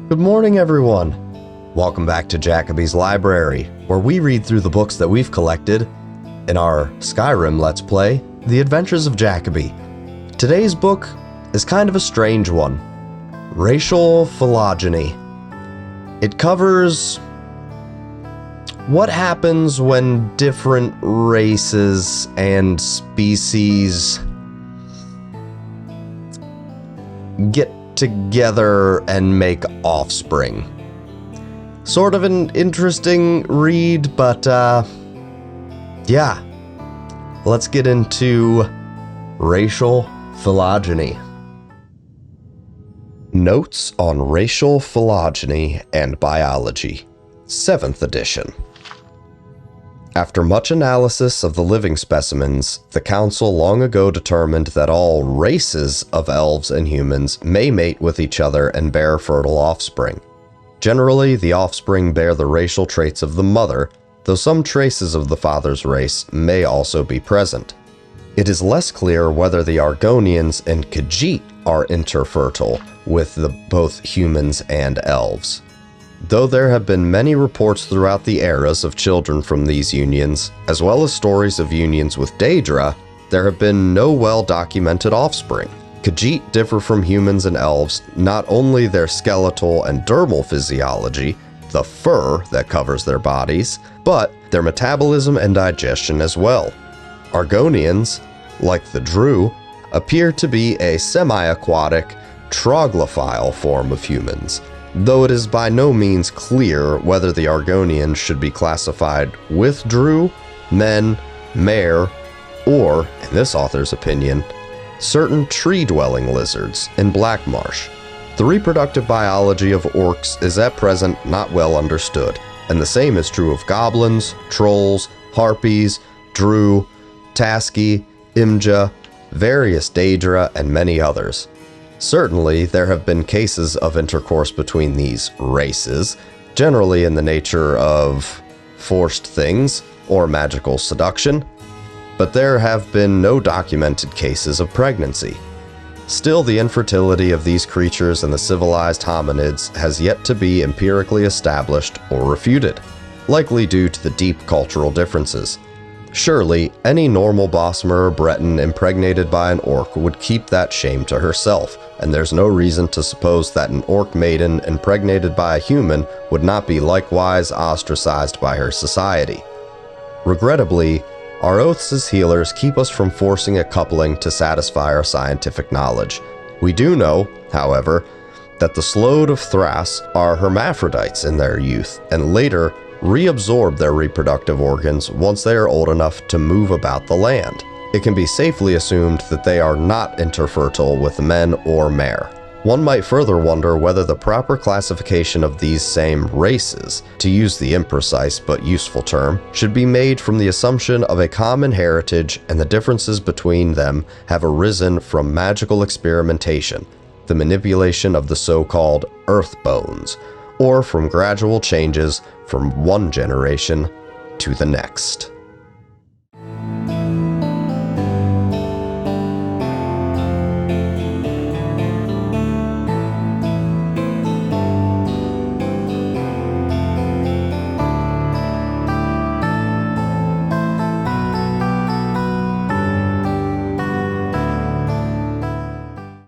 Good morning, everyone. Welcome back to Jacoby's Library, where we read through the books that we've collected in our Skyrim Let's Play, The Adventures of Jacoby. Today's book is kind of a strange one, Racial Phylogony. It covers what happens when different races and species get together and make offspring. Sort of an interesting read, but yeah. Let's get into Racial Phylogeny. Notes on Racial Phylogeny and Biology, 7th edition. After much analysis of the living specimens, the Council long ago determined that all races of elves and humans may mate with each other and bear fertile offspring. Generally, the offspring bear the racial traits of the mother, though some traces of the father's race may also be present. It is less clear whether the Argonians and Khajiit are interfertile with both humans and elves. Though there have been many reports throughout the eras of children from these unions, as well as stories of unions with Daedra, there have been no well-documented offspring. Khajiit differ from humans and elves not only their skeletal and dermal physiology, the fur that covers their bodies, but their metabolism and digestion as well. Argonians, like the Drew, appear to be a semi-aquatic, troglophile form of humans, though it is by no means clear whether the Argonians should be classified with Drew, men, mare, or, in this author's opinion, certain tree-dwelling lizards in Black Marsh. The reproductive biology of orcs is at present not well understood, and the same is true of goblins, trolls, harpies, Drew, Taski, Imja, various Daedra, and many others. Certainly, there have been cases of intercourse between these races, generally in the nature of forced things or magical seduction, but there have been no documented cases of pregnancy. Still, the infertility of these creatures and the civilized hominids has yet to be empirically established or refuted, likely due to the deep cultural differences. Surely, any normal Bosmer or Breton impregnated by an orc would keep that shame to herself, and there's no reason to suppose that an orc maiden impregnated by a human would not be likewise ostracized by her society. Regrettably, our oaths as healers keep us from forcing a coupling to satisfy our scientific knowledge. We do know, however, that the Sload of Thras are hermaphrodites in their youth, and later reabsorb their reproductive organs once they are old enough to move about the land. It can be safely assumed that they are not interfertile with men or mare. One might further wonder whether the proper classification of these same races, to use the imprecise but useful term, should be made from the assumption of a common heritage, and the differences between them have arisen from magical experimentation, the manipulation of the so-called earth bones, or from gradual changes from one generation to the next.